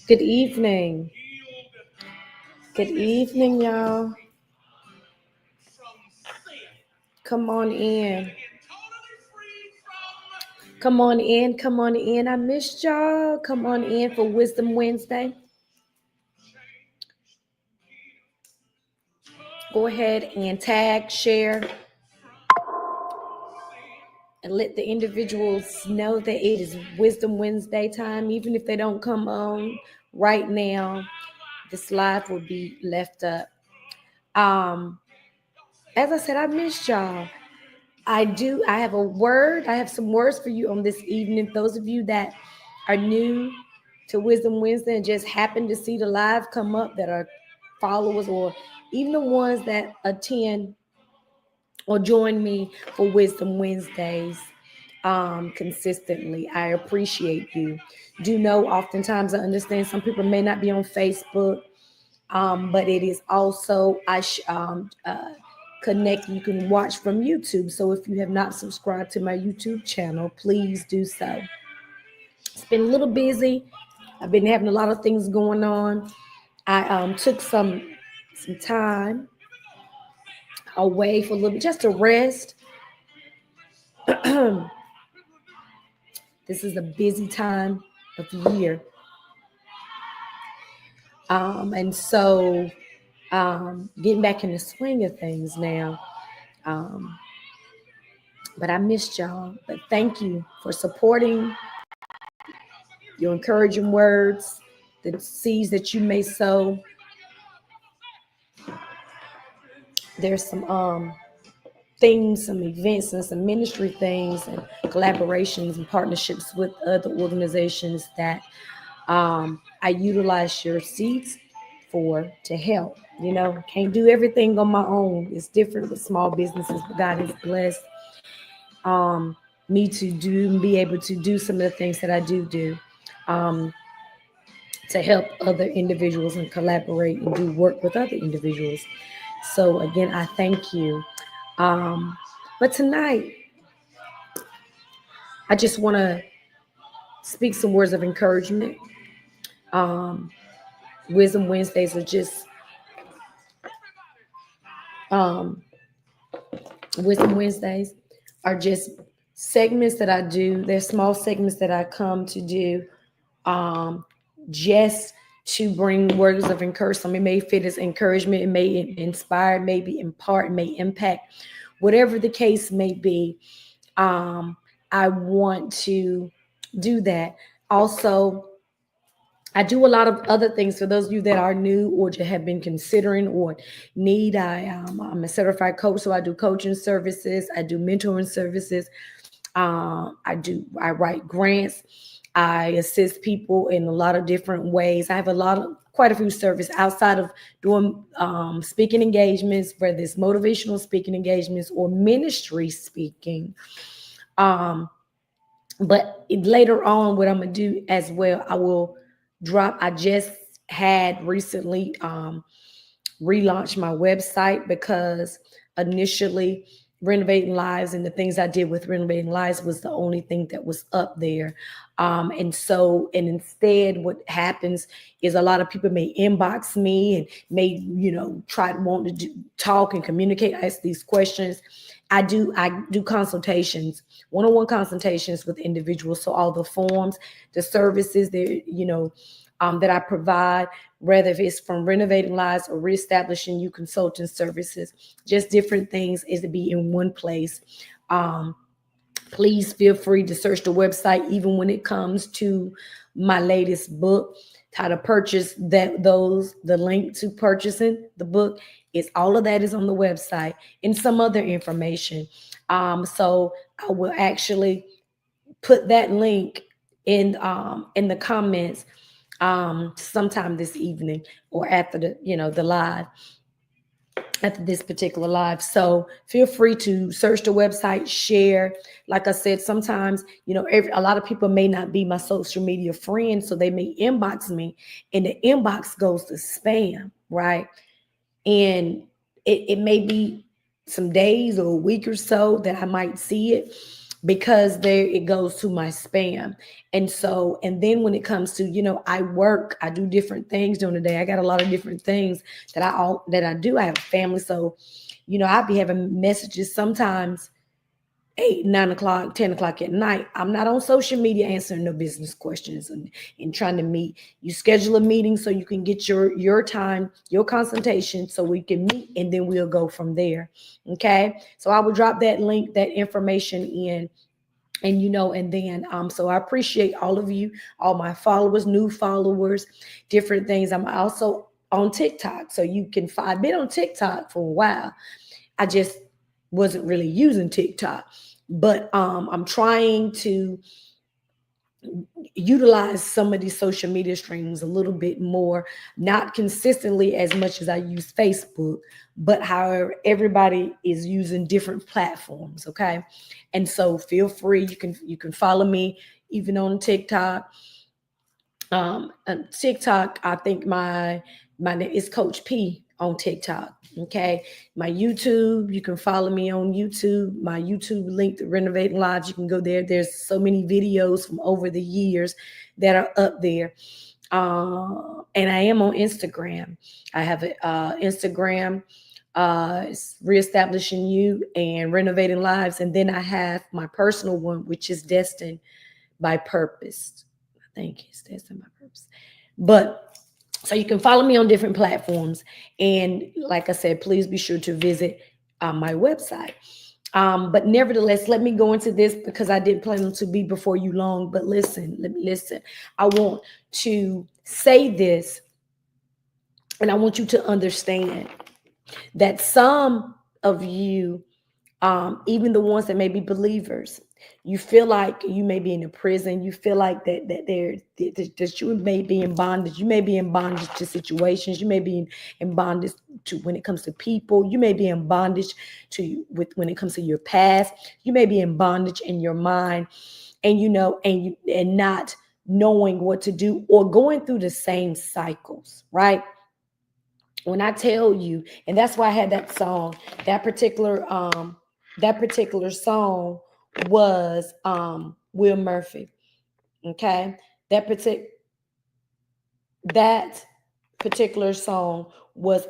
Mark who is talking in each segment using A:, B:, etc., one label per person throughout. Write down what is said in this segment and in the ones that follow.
A: Good evening. Good evening, y'all. Come on in. Come on in. Come on in. I missed y'all. Come on in for Wisdom Wednesday. Go ahead and tag, share, and let the individuals know that it is Wisdom Wednesday time. Even if they don't come on right now, this live will be left up. As I said, I missed y'all. I have a word. I have some words for you on this evening. Those of you that are new to Wisdom Wednesday and just happen to see the live come up, that are followers, or even the ones that attend or join me for Wisdom Wednesdays consistently, I appreciate you. Do know, oftentimes I understand some people may not be on Facebook, but it is also connect. You can watch from YouTube. So if you have not subscribed to my YouTube channel, please do so. It's been a little busy. I've been having a lot of things going on. I took some time away for a little bit just to rest. This is a busy time of the year. And so getting back in the swing of things now. But I missed y'all. But thank you for supporting, your encouraging words, the seeds that you may sow. There's some things, some events, and some ministry things, and collaborations and partnerships with other organizations that I utilize your seeds for to help. You know, can't do everything on my own. It's different with small businesses, but God has blessed me to do and be able to do some of the things that I do to help other individuals and collaborate and do work with other individuals. So again, I thank you. But tonight, I just want to speak some words of encouragement. Wisdom Wednesdays are just Wisdom Wednesdays are just segments that I do. They're small segments that I come to do just to bring words of encouragement. It may fit as encouragement, it may inspire, maybe impart, may impact, whatever the case may be. I want to do that. Also, I do a lot of other things. For those of you that are new or have been considering or need, I'm a certified coach, so I do coaching services. I do mentoring services. I write grants. I assist people in a lot of different ways. I have quite a few services outside of doing speaking engagements, whether it's motivational speaking engagements or ministry speaking. But later on, what I'm gonna do as well, I just had recently relaunched my website, because initially Renovating Lives and the things I did with Renovating Lives was the only thing that was up there. And instead what happens is a lot of people may inbox me and may, want to talk and communicate, ask these questions. I do consultations, one-on-one consultations with individuals. So all the forms, the services that I provide, whether if it's from Renovating Lives or Reestablishing You Consulting Services, just different things, is to be in one place. Please feel free to search the website, even when it comes to my latest book, how to purchase the link to purchasing the book is all of that is on the website, and some other information. So I will actually put that link in the comments sometime this evening or after the live, after this particular live. So feel free to search the website, share. Like I said, sometimes, a lot of people may not be my social media friends, so they may inbox me and the inbox goes to spam, right? And it may be some days or a week or so that I might see it. because there it goes to my spam. And so, and then when it comes to, I work, I do different things during the day. I got a lot of different things that I do. I have a family. So, I'll be having messages sometimes 8, 9 o'clock, 10 o'clock at night. I'm not on social media answering no business questions and trying to meet. You schedule a meeting so you can get your time, your consultation, so we can meet, and then we'll go from there. Okay. So I will drop that link, that information in. And and then so I appreciate all of you, all my followers, new followers, different things. I'm also on TikTok. So you can find, I've been on TikTok for a while. I just wasn't really using TikTok. But I'm trying to utilize some of these social media streams a little bit more, not consistently as much as I use Facebook, but however, everybody is using different platforms. Okay. And so feel free, you can follow me even on TikTok. TikTok, I think my name is Coach P on TikTok. Okay. My YouTube, you can follow me on YouTube. My YouTube link to Renovating Lives, you can go there. There's so many videos from over the years that are up there. And I am on Instagram. I have an Instagram, it's Reestablishing You and Renovating Lives. And then I have my personal one, which is Destined by Purpose. I think it's Destined by Purpose. But so you can follow me on different platforms. And like I said, please be sure to visit my website. But nevertheless, let me go into this because I didn't plan to be before you long. But listen, listen. I want to say this, and I want you to understand that some of you, even the ones that may be believers, you feel like you may be in a prison. You feel like that you may be in bondage. You may be in bondage to situations. You may be in bondage to when it comes to people. You may be in bondage when it comes to your past. You may be in bondage in your mind, and and not knowing what to do or going through the same cycles, right? When I tell you, and that's why I had that song, that particular song was Will Murphy. Okay. That particular song was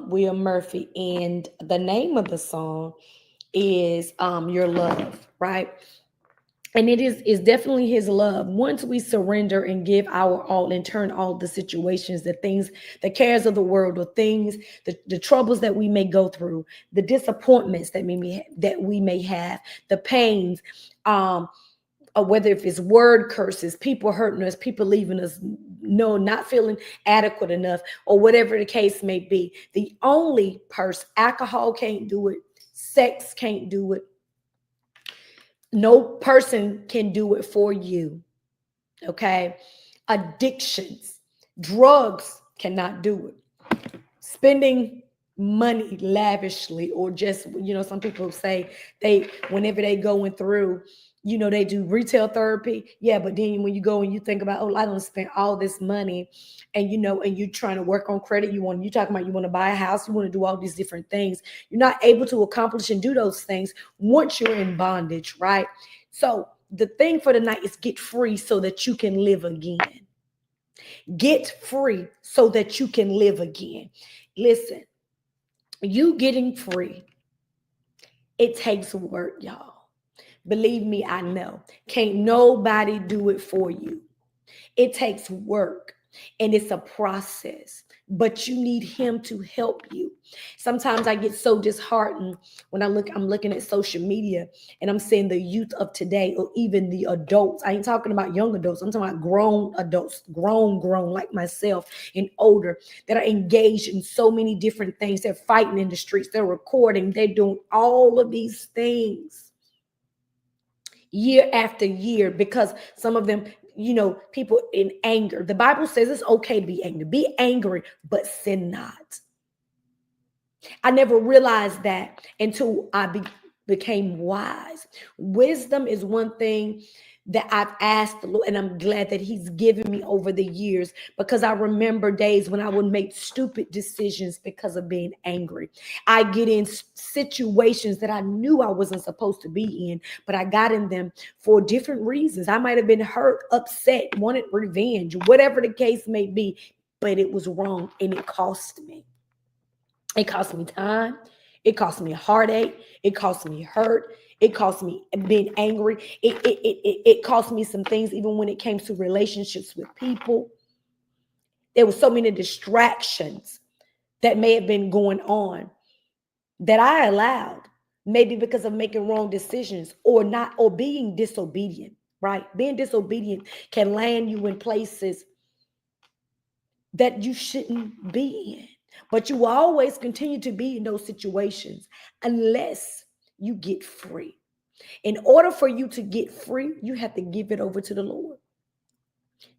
A: Will Murphy, and the name of the song is Your Love, right? And it is definitely his love. Once we surrender and give our all and turn all the situations, the things, the cares of the world, the things, the troubles that we may go through, the disappointments that we may have, the pains, or whether if it's word curses, people hurting us, people leaving us, no, not feeling adequate enough, or whatever the case may be. The only alcohol can't do it, sex can't do it. No person can do it for you. Okay. Addictions, drugs cannot do it. Spending money lavishly, or just, some people say whenever they going through, they do retail therapy. Yeah. But then when you go and you think about, oh, I don't spend all this money, and and you're trying to work on credit, you talking about you want to buy a house, you want to do all these different things. You're not able to accomplish and do those things once you're in bondage, right? So the thing for tonight is get free so that you can live again. Get free so that you can live again. Listen, you getting free, it takes work, y'all. Believe me, I know. Can't nobody do it for you. It takes work, and it's a process, but you need him to help you. Sometimes I get so disheartened when I'm looking at social media, and I'm seeing the youth of today, or even the adults. I ain't talking about young adults. I'm talking about grown adults, grown like myself and older, that are engaged in so many different things. They're fighting in the streets. They're recording. They're doing all of these things year after year, because some of them, people in anger. The Bible says it's okay to be angry. Be angry, but sin not. I never realized that until became wise. Wisdom is one thing that I've asked the Lord, and I'm glad that He's given me over the years, because I remember days when I would make stupid decisions because of being angry. I get in situations that I knew I wasn't supposed to be in, but I got in them for different reasons. I might have been hurt, upset, wanted revenge, whatever the case may be, but it was wrong and it cost me. It cost me time. It cost me heartache. It cost me hurt. It cost me being angry. It cost me some things, even when it came to relationships with people. There were so many distractions that may have been going on that I allowed, maybe because of making wrong decisions or not, or being disobedient, right? Being disobedient can land you in places that you shouldn't be in. But you will always continue to be in those situations unless you get free. In order for you to get free, you have to give it over to the Lord.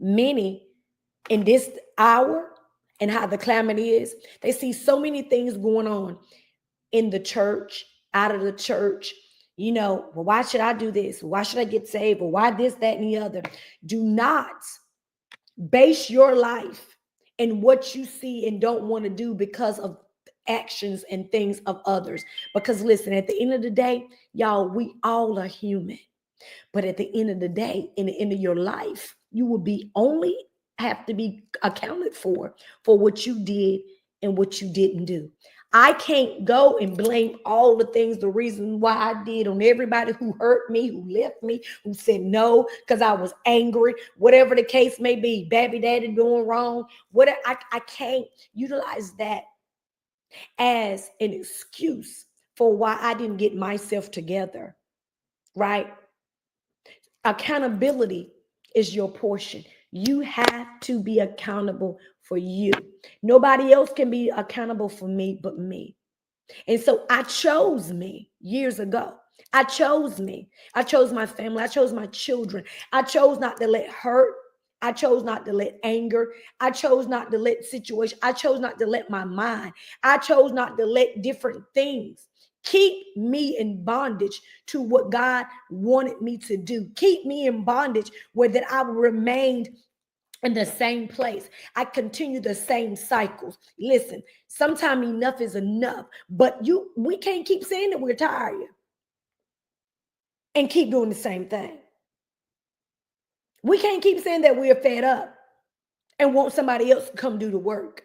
A: Many in this hour and how the climate is, they see so many things going on in the church, out of the church. You know, well, why should I do this? Why should I get saved? Or why this, that, and the other? Do not base your life in what you see and don't want to do because of actions and things of others. Because listen, at the end of the day, y'all, we all are human. But at the end of the day, in the end of your life, you will be only have to be accounted for what you did and what you didn't do. I can't go and blame all the things, the reason why I did, on everybody who hurt me, who left me, who said no because I was angry, whatever the case may be, baby daddy doing wrong. Whatever, I can't utilize that as an excuse for why I didn't get myself together, right? Accountability is your portion. You have to be accountable for you. Nobody else can be accountable for me but me. And so I chose me years ago. I chose me. I chose my family. I chose my children. I chose not to let hurt. I chose not to let anger. I chose not to let situation. I chose not to let my mind. I chose not to let different things keep me in bondage to what God wanted me to do. Keep me in bondage where that I remained in the same place. I continue the same cycles. Listen, sometimes enough is enough, but we can't keep saying that we're tired and keep doing the same thing. We can't keep saying that we're fed up and want somebody else to come do the work.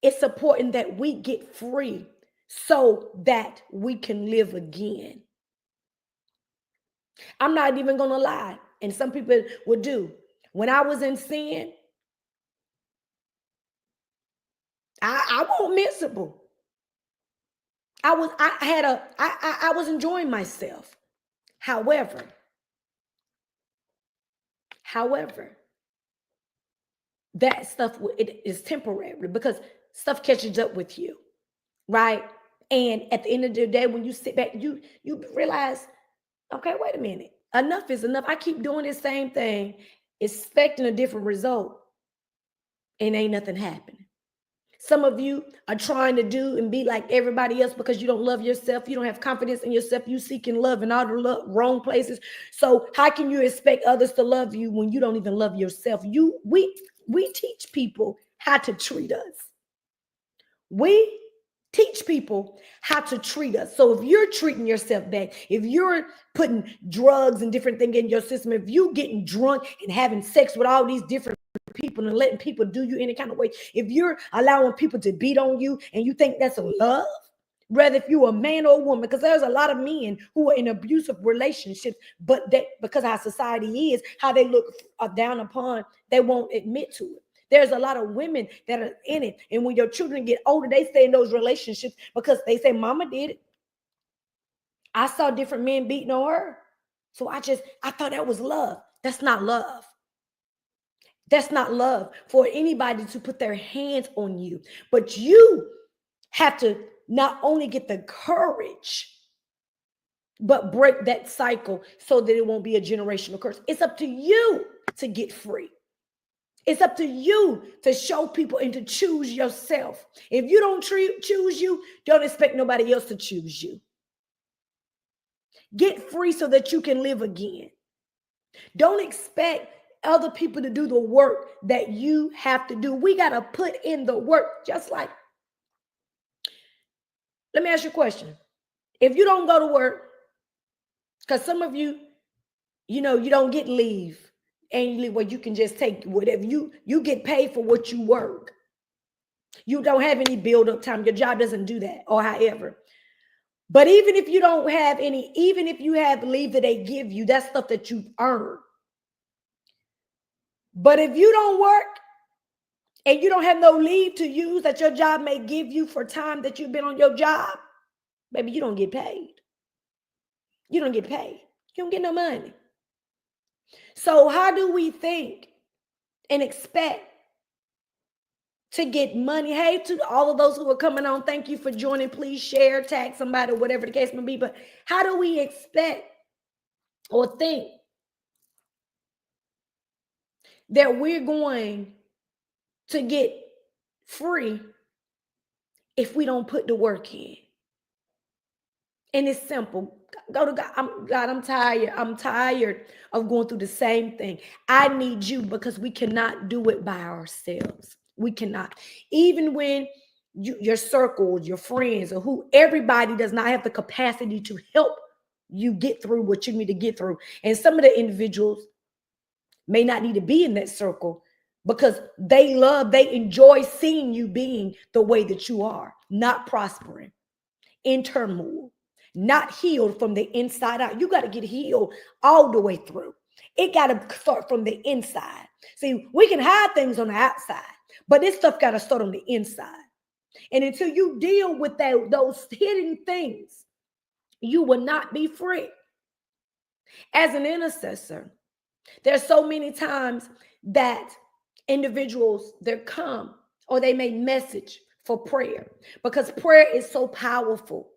A: It's important that we get free so that we can live again. I'm not even going to lie, and some people would do. When I was in sin, I wasn't miserable. I was enjoying myself. However, that stuff, it is temporary because stuff catches up with you, right? And at the end of the day, when you sit back, you realize, okay, wait a minute, enough is enough. I keep doing the same thing, expecting a different result, and ain't nothing happening. Some of you are trying to do and be like everybody else because you don't love yourself. You don't have confidence in yourself. You seeking love in all the wrong places. So how can you expect others to love you when you don't even love yourself? We teach people how to treat us. We teach people how to treat us. So if you're treating yourself bad, if you're putting drugs and different things in your system, if you getting drunk and having sex with all these different people and letting people do you any kind of way, if you're allowing people to beat on you and you think that's a love, whether if you're a man or a woman, because there's a lot of men who are in abusive relationships, but that because our society is how they look down upon, they won't admit to it. There's a lot of women that are in it, and when your children get older, they stay in those relationships because they say, "Mama did it. I saw different men beating on her, so I thought that was love." That's not love. That's not love for anybody to put their hands on you. But you have to not only get the courage, but break that cycle so that it won't be a generational curse. It's up to you to get free. It's up to you to show people and to choose yourself. If you don't choose you, don't expect nobody else to choose you. Get free so that you can live again. Don't expect other people to do the work that you have to do. We got to put in the work. Just like, let me ask you a question. If you don't go to work, because some of you, you don't get leave annually where you can just take whatever you get paid for what you work. You don't have any build up time. Your job doesn't do that, or however. But even if you don't have any, even if you have leave that they give you, that's stuff that you earn. But if you don't work and you don't have no leave to use that your job may give you for time that you've been on your job, baby, you don't get paid. You don't get paid. You don't get no money. So how do we think and expect to get money? Hey, to all of those who are coming on, thank you for joining. Please share, tag somebody, whatever the case may be. But how do we expect or think that we're going to get free if we don't put the work in? And it's simple. Go to God. I'm tired. I'm tired of going through the same thing. I need you, because we cannot do it by ourselves. We cannot. Even when your circles, your friends, or who, everybody does not have the capacity to help you get through what you need to get through. And some of the individuals may not need to be in that circle because they enjoy seeing you being the way that you are, not prospering, in turmoil, not healed from the inside out. You got to get healed all the way through. It got to start from the inside. See, we can hide things on the outside, but this stuff got to start on the inside. And until you deal with those hidden things, you will not be free. As an intercessor, there's so many times that individuals, they come or they may message for prayer, because prayer is so powerful.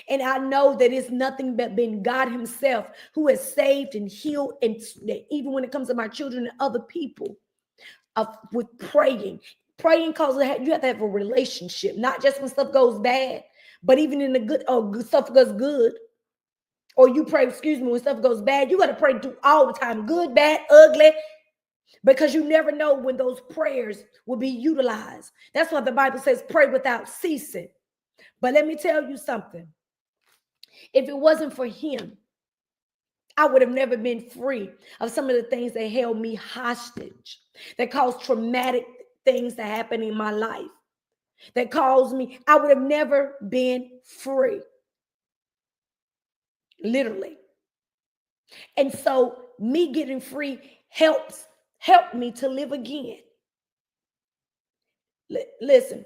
A: And I know that it's nothing but been God himself who has saved and healed. And even when it comes to my children and other people, with praying causes you have to have a relationship, not just when stuff goes bad, but even in the good, stuff goes good. Or you pray, when stuff goes bad, you got to pray through all the time, good, bad, ugly, because you never know when those prayers will be utilized. That's why the Bible says pray without ceasing. But let me tell you something. If it wasn't for him, I would have never been free of some of the things that held me hostage, that caused traumatic things to happen in my life, that caused me, I would have never been free. Literally. And so me getting free helped me to live again. Listen,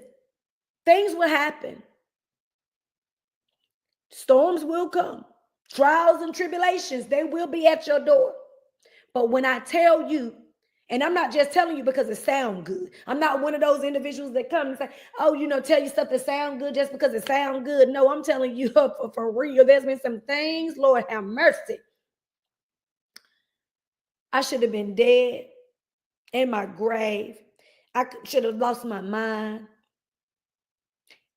A: things will happen. Storms will come. Trials and tribulations, they will be at your door. But when I tell you, and I'm not just telling you because it sounds good. I'm not one of those individuals that come and say, oh, tell you stuff that sounds good just because it sounds good. No, I'm telling you for real. There's been some things, Lord have mercy. I should have been dead in my grave. I should have lost my mind.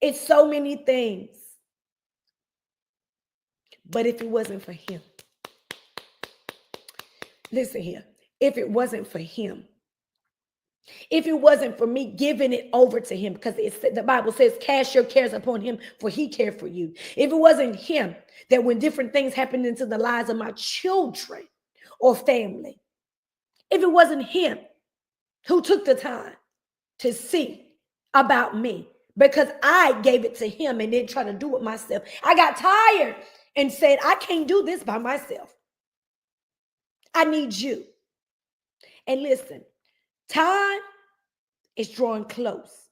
A: It's so many things. But if it wasn't for him, listen here, if it wasn't for him, if it wasn't for me giving it over to him, because the Bible says, cast your cares upon him, for he cared for you. If it wasn't him, that when different things happened into the lives of my children or family, if it wasn't him who took the time to see about me, because I gave it to him and then try to do it myself. I got tired and said, I can't do this by myself. I need you. And listen, time is drawing close.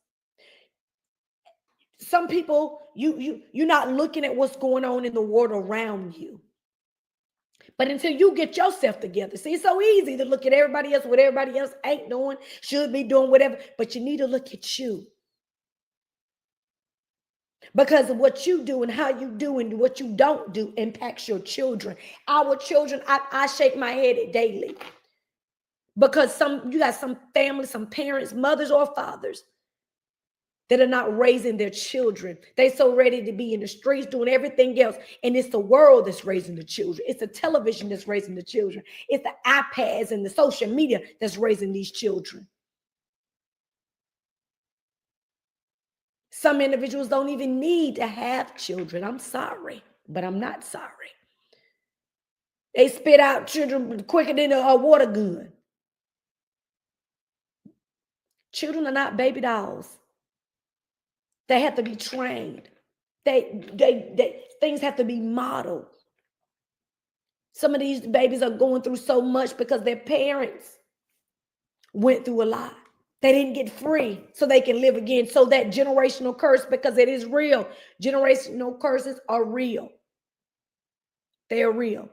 A: Some people, you're not looking at what's going on in the world around you. But until you get yourself together, see, it's so easy to look at everybody else, what everybody else ain't doing, should be doing, whatever. But you need to look at you. Because of what you do and how you do and what you don't do impacts your children. Our children, I shake my head at daily. Because you got some families, some parents, mothers or fathers, that are not raising their children. They so ready to be in the streets doing everything else. And it's the world that's raising the children. It's the television that's raising the children. It's the iPads and the social media that's raising these children. Some individuals don't even need to have children. I'm sorry, but I'm not sorry. They spit out children quicker than a water gun. Children are not baby dolls. They have to be trained. Things have to be modeled. Some of these babies are going through so much because their parents went through a lot. They didn't get free so they can live again. So that generational curse, because it is real. Generational curses are real. They are real.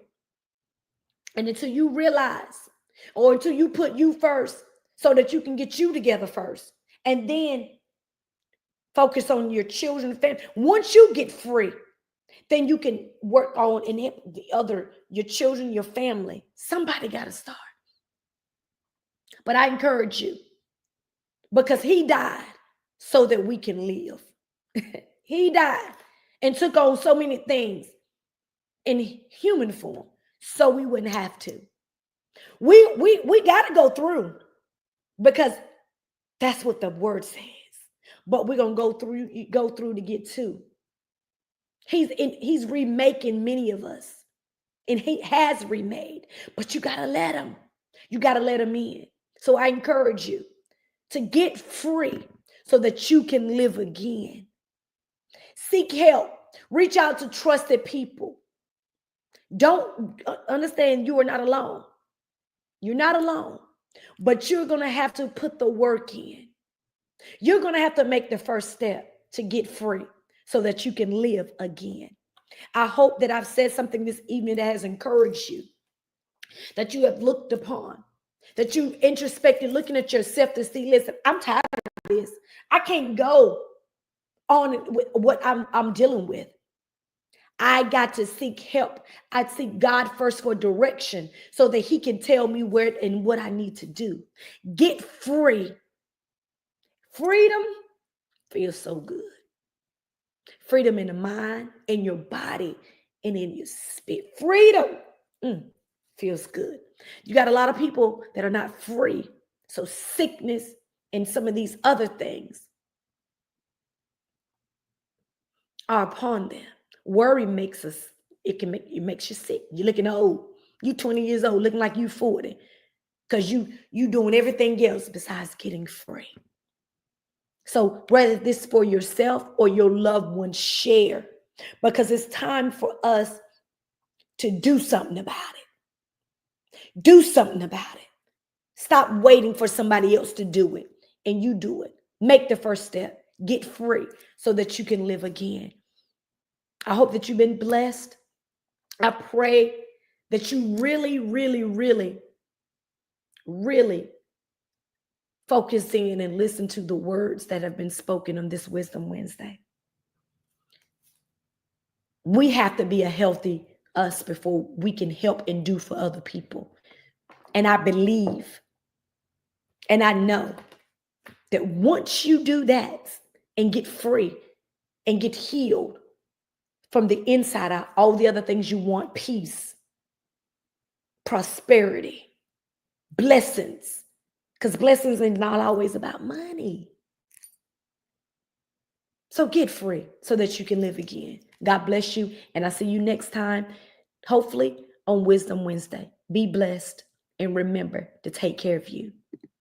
A: And until you realize, or until you put you first so that you can get you together first, and then focus on your children and family. Once you get free, then you can work on and help the other, your children, your family. Somebody got to start. But I encourage you, because he died so that we can live. He died and took on so many things in human form so we wouldn't have to. We got to go through, because that's what the word says. But we're going to go through to get to. He's remaking many of us, and he has remade, but you got to let him. You got to let him in. So I encourage you to get free so that you can live again. Seek help. Reach out to trusted people. Don't understand you are not alone. You're not alone, but you're going to have to put the work in. You're going to have to make the first step to get free so that you can live again. I hope that I've said something this evening that has encouraged you, that you have looked upon, that you introspected, looking at yourself to see, listen, I'm tired of this. I can't go on with what I'm dealing with. I got to seek help. I seek God first for direction so that he can tell me where and what I need to do. Get free. Freedom feels so good. Freedom in the mind, in your body, and in your spirit. Freedom feels good. You got a lot of people that are not free. So sickness and some of these other things are upon them. Worry makes us, it makes you sick. You're looking old. You 20 years old, looking like you 40. Because you doing everything else besides getting free. So whether this is for yourself or your loved ones, share, because it's time for us to do something about it. Do something about it. Stop waiting for somebody else to do it, and you do it. Make the first step. Get free so that you can live again. I hope that you've been blessed. I pray that you really, really, really, really focus in and listen to the words that have been spoken on this Wisdom Wednesday. We have to be a healthy us before we can help and do for other people. And I believe and I know that once you do that and get free and get healed from the inside out, all the other things you want, peace, prosperity, blessings, because blessings are not always about money. So get free so that you can live again. God bless you. And I'll see you next time, hopefully on Wisdom Wednesday. Be blessed and remember to take care of you.